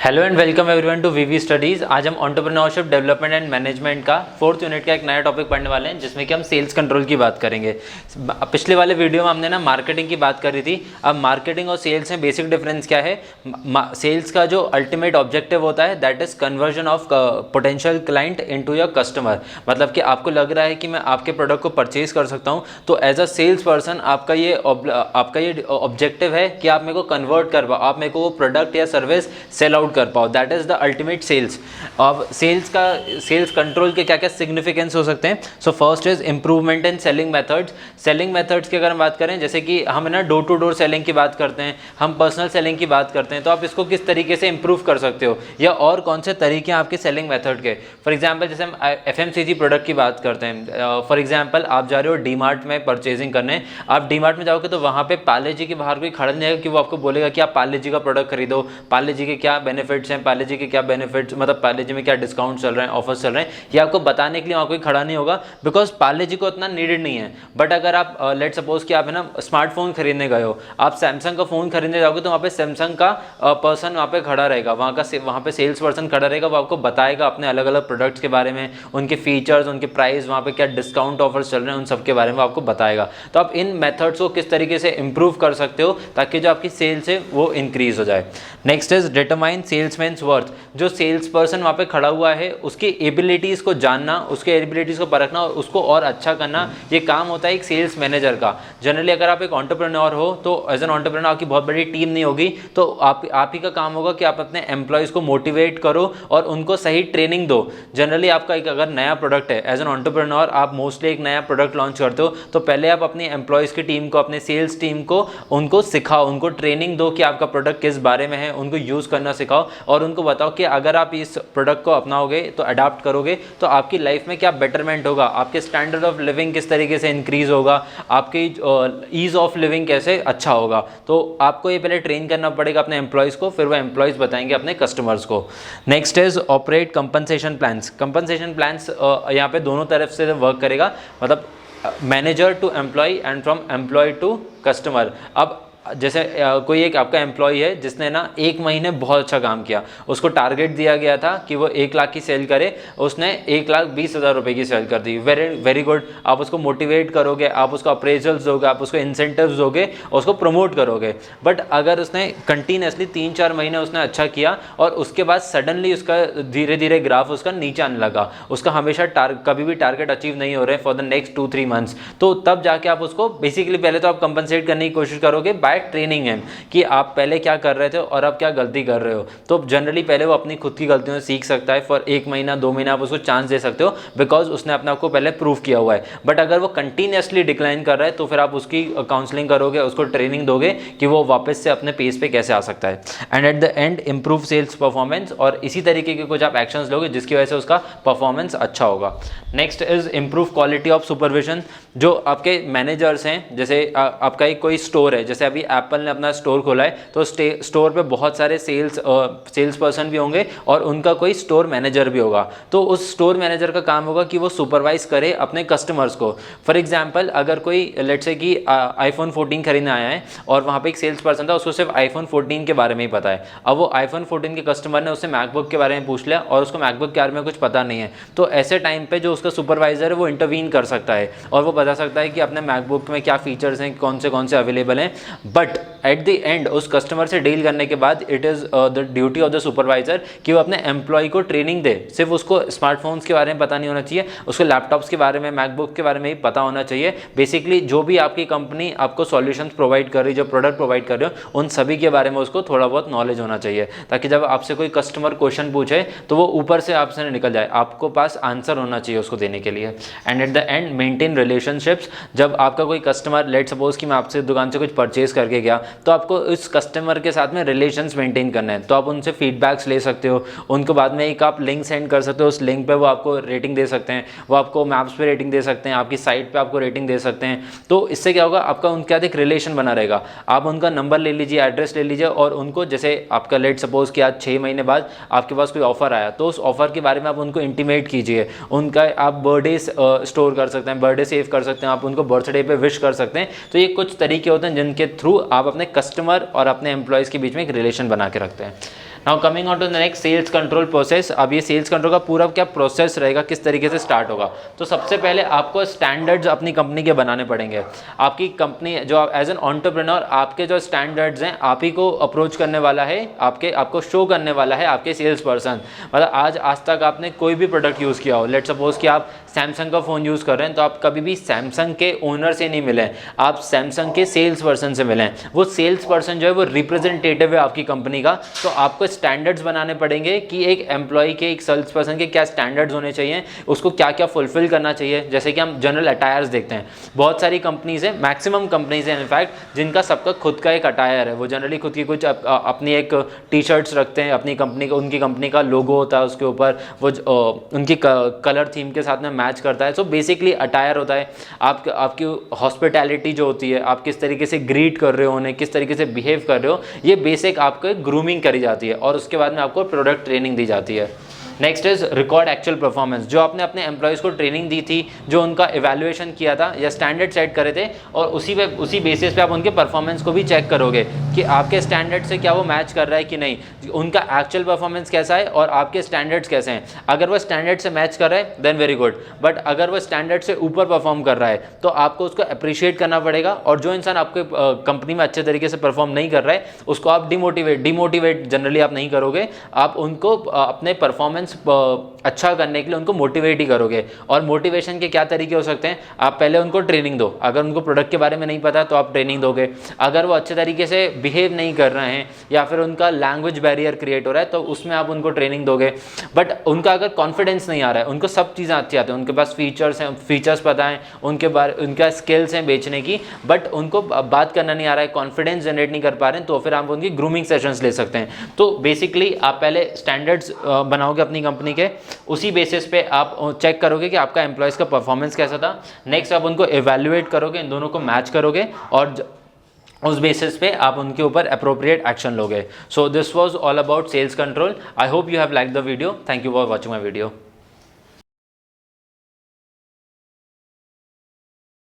Hello and welcome everyone to VV studies. आज हम entrepreneurship development and management का 4th unit का एक नया टॉपिक पढ़ने वाले हैं, जिसमें कि हम सेल्स कंट्रोल की बात करेंगे। पिछले वाले वीडियो में हमने मार्केटिंग की बात करी थी। अब मार्केटिंग और सेल्स में बेसिक डिफरेंस क्या है। सेल्स का जो अल्टीमेट ऑब्जेक्टिव होता है that is conversion of potential client into your customer. मतलब कि आपको लग रहा है कि मैं आपके प्रोडक्ट को परचेज कर सकता हूँ, तो एज अ सेल्स पर्सन आपका ये ऑब्जेक्टिव है कि आप मेरे को कन्वर्ट कर पाओ, आप मेरे को वो प्रोडक्ट या सर्विस सेल आउट कर पाओ। That is the ultimate sales. अब सेल्स कंट्रोल के क्या क्या सिग्निफिकेंस हो सकते हैं। So first is improvement in selling methods. Selling methods की अगर हम बात करें, जैसे कि हम ना डोर टू डोर सेलिंग की बात करते हैं, हम पर्सनल सेलिंग की बात करते हैं, तो आप इसको किस तरीके से इंप्रूव कर सकते हो या और कौन से तरीके हैं आपके सेलिंग मेथड के। फॉर एग्जाम्पल जैसे हम FMCG प्रोडक्ट की बात करते हैं। फॉर एग्जाम्पल आप जा रहे हो डीमार्ट में परचेजिंग करने। आप डीमार्ट में जाओगे तो वहाँ पे पार्ले जी के बाहर कोई खड़ा नहीं रहेगा कि वो आपको बोलेगा कि आप पार्ले जी का प्रोडक्ट खरीदो, पार्ले जी के क्या बेनिफिट्स हैं, पार्ले जी के क्या बेनिफिट्स, मतलब पार्ले जी में क्या डिस्काउंट चल रहे हैं, ऑफर्स चल रहे हैं, ये आपको बताने के लिए वहाँ कोई खड़ा नहीं होगा, बिकॉज पार्ले जी को उतना नीडेड नहीं है। बट अगर आप लेट सपोज कि आप है ना स्मार्टफोन खरीदने गए हो, आप सैमसंग का फोन खरीदने जाओगे तो वहाँ पे सैमसंग का पर्सन वहाँ पे खड़ा रहेगा, वहाँ पे सेल्स पर्सन खड़ा रहेगा, वो आपको बताएगा अपने अलग अलग प्रोडक्ट्स के बारे में, उनके फीचर्स, उनके प्राइस, वहाँ पे क्या डिस्काउंट ऑफर्स चल रहे हैं, उन सब के बारे में आपको बताएगा। तो आप इन मेथड्स को किस तरीके से इंप्रूव कर सकते हो ताकि जो आपकी सेल्स है वो इंक्रीज हो जाए। Next is determine salesman's worth. जो सेल्स पर्सन वहाँ पे खड़ा हुआ है उसकी एबिलिटीज़ को जानना, उसके एबिलिटीज़ को परखना और उसको और अच्छा करना, ये काम होता है एक सेल्स मैनेजर का। जनरली अगर आप एक एंटरप्रेन्योर हो तो एज एन एंटरप्रेन्योर आपकी बहुत बड़ी टीम नहीं होगी, तो आप ही का काम होगा कि आप अपने एम्प्लॉयज़ को मोटिवेट करो और उनको सही ट्रेनिंग दो। जनरली आपका एक अगर नया प्रोडक्ट है, एज एन एंटरप्रेन्योर आप मोस्टली एक नया प्रोडक्ट लॉन्च करते हो, तो पहले आप अपनी एम्प्लॉयज़ की टीम को, अपने सेल्स टीम को उनको सिखाओ, उनको ट्रेनिंग दो कि आपका प्रोडक्ट किस बारे में है, उनको यूज़ करना सिखाओ और उनको बताओ कि अगर आप इस प्रोडक्ट को अपनाओगे तो अडाप्ट करोगे तो आपकी लाइफ में क्या बेटरमेंट होगा, आपके स्टैंडर्ड ऑफ लिविंग किस तरीके से इंक्रीज होगा, आपकी ईज ऑफ लिविंग कैसे अच्छा होगा। तो आपको ये पहले ट्रेन करना पड़ेगा अपने एम्प्लॉयज़ को, फिर वो एम्प्लॉयज़ बताएंगे अपने कस्टमर्स को। Next is operate compensation plans. Compensation plans यहाँ पे दोनों तरफ से वर्क करेगा, मतलब manager to employ and from employ to customer. अब जैसे कोई एक आपका एम्प्लॉय है जिसने ना 1 महीने बहुत अच्छा काम किया, उसको टारगेट दिया गया था कि वो 1 लाख की सेल करे, उसने 1,20,000 रुपये की सेल कर दी। Very good. आप उसको मोटिवेट करोगे, आप उसको अप्रेजल्स दोगे, आप उसको इंसेंटिव्स दोगे, उसको प्रमोट करोगे। बट अगर उसने कंटिन्यूसली 3-4 महीने उसने अच्छा किया और उसके बाद सडनली उसका धीरे धीरे ग्राफ उसका नीचे आने लगा, उसका हमेशा कभी भी टारगेट अचीव नहीं हो रहे फॉर द नेक्स्ट 2-3 मंथ्स, तो तब जाके आप उसको बेसिकली पहले तो आप कंपनसेट करने की कोशिश करोगे बाय ट्रेनिंग है कि आप पहले क्या कर रहे थे और अब क्या गलती कर रहे हो। तो जनरली पहले वो अपनी खुद की गलतियों से सीख सकता है। फॉर 1 महीना 2 महीना आप उसको चांस दे सकते हो, बिकॉज उसने अपने आप को पहले प्रूव किया हुआ है। बट अगर वो कंटिन्यूसली डिक्लाइन कर रहा है तो फिर आप उसकी काउंसलिंग करोगे, उसको ट्रेनिंग दोगे कि वो वापस से अपने पेस पे कैसे आ सकता है। And at the end improve sales performance, और इसी तरीके के कुछ आप एक्शंस लोगे जिसकी वजह से उसका परफॉर्मेंस अच्छा होगा। Next is improve quality of supervision. जो आपके मैनेजर्स हैं, जैसे आपका एक कोई स्टोर है, जैसे अभी एप्पल ने अपना स्टोर खोला है, तो स्टोर पे बहुत सारे सेल्स पर्सन भी होंगे और उनका कोई स्टोर मैनेजर भी होगा। तो उस स्टोर मैनेजर का काम होगा कि वो सुपरवाइज करे अपने कस्टमर्स को। फॉर एग्जांपल अगर कोई लेट्स से कि iPhone 14 खरीदने आया है और वहाँ पे एक सेल्स पर्सन था, उसको सिर्फ iPhone 14 के बारे में ही पता है। अब वो iPhone 14 के कस्टमर ने उससे मैकबुक के बारे में पूछ लिया और उसको मैकबुक के बारे में कुछ पता नहीं है, तो ऐसे टाइम पे जो उसका सुपरवाइजर है वो इंटरवीन कर सकता है और वो बता सकता है कि अपने मैकबुक में क्या फीचर्स हैं, कौन से अवेलेबल हैं। बट एट द एंड उस कस्टमर से डील करने के बाद it is the duty of the supervisor कि वो अपने एम्प्लॉय को ट्रेनिंग दे। सिर्फ उसको स्मार्टफोन्स के बारे में पता नहीं होना चाहिए, उसको लैपटॉप्स के बारे में, मैकबुक के बारे में ही पता होना चाहिए। बेसिकली जो भी आपकी कंपनी आपको सॉल्यूशंस प्रोवाइड कर रही है, जो प्रोडक्ट प्रोवाइड कर रहे हो, उन सभी के बारे में उसको थोड़ा बहुत नॉलेज होना चाहिए, ताकि जब आपसे कोई कस्टमर क्वेश्चन पूछे तो वो ऊपर से आपसे निकल जाए, आपको पास आंसर होना चाहिए उसको देने के लिए। And at the and maintain relationships. जब आपका कोई कस्टमर, लेट सपोज कि मैं आपसे दुकान से कुछ परचेज करके गया, तो आपको इस कस्टमर के साथ में रिलेशंस मेंटेन करना है, तो आप उनसे फीडबैक्स ले सकते हो, उनको बाद में एक आप लिंक सेंड कर सकते हो, उस लिंक पे वो आपको रेटिंग दे सकते हैं, वो आपको मैप्स पे रेटिंग दे सकते हैं, आपकी साइट पे आपको रेटिंग दे सकते हैं। तो इससे क्या होगा, आपका उनके साथ एक रिलेशन बना रहेगा। आप उनका नंबर ले लीजिए, एड्रेस ले लीजिए और उनको, जैसे आपका लेट सपोज कि आज 6 महीने बाद आपके पास कोई ऑफर आया, तो उस ऑफर के बारे में आप उनको इंटीमेट कीजिए। उनका आप बर्थडे स्टोर कर सकते हैं, बर्थडे सेव कर सकते हैं, आप उनको बर्थडे पे विश कर सकते हैं। तो ये कुछ तरीके होते हैं जिनके थ्रू आप अपने कस्टमर और अपने एम्प्लॉयज़ के बीच में एक रिलेशन बना के रखते हैं। Now coming on to the next, sales control process. अब ये सेल्स कंट्रोल का पूरा क्या प्रोसेस रहेगा, किस तरीके से स्टार्ट होगा। तो सबसे पहले आपको स्टैंडर्ड्स अपनी कंपनी के बनाने पड़ेंगे। आपकी कंपनी जो एज एन एंटरप्रेन्योर, आपके जो स्टैंडर्ड्स हैं आप ही को अप्रोच करने वाला है, आपको शो करने वाला है आपके सेल्स पर्सन। मतलब आज तक आपने कोई भी प्रोडक्ट यूज़ किया हो, लेट सपोज कि आप सैमसंग का फ़ोन यूज़ कर रहे हैं, तो आप कभी भी सैमसंग के ओनर से नहीं मिले, आप सैमसंग के सेल्स पर्सन से मिलें। वो सेल्स पर्सन जो है वो रिप्रेजेंटेटिव है आपकी कंपनी का। तो आपको स्टैंडर्ड्स बनाने पड़ेंगे कि एक एम्प्लॉय के, एक सेल्स पर्सन के क्या स्टैंडर्ड्स होने चाहिए, उसको क्या क्या फुलफिल करना चाहिए। जैसे कि हम जनरल अटायर्स देखते हैं, बहुत सारी कंपनीज हैं, मैक्सिमम कंपनीज हैं इनफैक्ट, जिनका सबका खुद का एक अटायर है। वो जनरली खुद की कुछ अपनी एक टी शर्ट्स रखते हैं अपनी कंपनी को, उनकी कंपनी का लोगो होता है उसके ऊपर, वो उनकी कलर थीम के साथ में मैच करता है। सो बेसिकली अटायर होता है। आपकी हॉस्पिटैलिटी जो होती है, आप किस तरीके से ग्रीट कर रहे हो उन्हें, किस तरीके से बिहेव कर रहे हो, ये बेसिक आपको ग्रूमिंग करी जाती है और उसके बाद में आपको प्रोडक्ट ट्रेनिंग दी जाती है। Next is record actual performance. जो आपने अपने एम्प्लॉयज़ को ट्रेनिंग दी थी, जो उनका इवैल्यूएशन किया था या स्टैंडर्ड सेट करे थे, और उसी बेसिस पे आप उनके परफॉर्मेंस को भी चेक करोगे कि आपके स्टैंडर्ड से क्या वो मैच कर रहा है कि नहीं, उनका एक्चुअल परफॉर्मेंस कैसा है और आपके स्टैंडर्ड्स कैसे हैं। अगर वो स्टैंडर्ड से मैच कर रहा है देन वेरी गुड, बट अगर वो स्टैंडर्ड से ऊपर परफॉर्म कर रहा है तो आपको उसको अप्रिशिएट करना पड़ेगा। और जो इंसान आपके कंपनी में अच्छे तरीके से परफॉर्म नहीं कर रहा है उसको आप डिमोटिवेट जनरली आप नहीं करोगे, आप उनको अपने परफॉर्मेंस अच्छा करने के लिए उनको मोटिवेट ही करोगे। और मोटिवेशन के क्या तरीके हो सकते हैं, आप पहले उनको ट्रेनिंग दो। अगर उनको प्रोडक्ट के बारे में नहीं पता तो आप ट्रेनिंग दोगे। अगर वो अच्छे तरीके से बिहेव नहीं कर रहे हैं या फिर उनका लैंग्वेज बैरियर क्रिएट हो रहा है तो उसमें आप उनको ट्रेनिंग दोगे। बट उनका अगर कॉन्फिडेंस नहीं आ रहा है, उनको सब चीज़ें अच्छी आती हैं, उनके पास फीचर्स पता है, उनका स्किल्स हैं बेचने की, बट उनको बात करना नहीं आ रहा है, कॉन्फिडेंस जनरेट नहीं कर पा रहे हैं, तो फिर आप उनकी ग्रूमिंग सेशंस ले सकते हैं। तो बेसिकली आप पहले स्टैंडर्ड्स बनाओगे अपनी कंपनी के, उसी बेसिस पे आप चेक करोगे कि आपका एम्प्लॉयज़ का परफॉर्मेंस कैसा था। नेक्स्ट आप उनको एवेल्युएट करोगे, इन दोनों को मैच करोगे और उस बेसिस पे आप उनके ऊपर अप्रोप्रिएट एक्शन लोगे। So this was all about sales control. I hope you have like the video. Thank you for watching my video.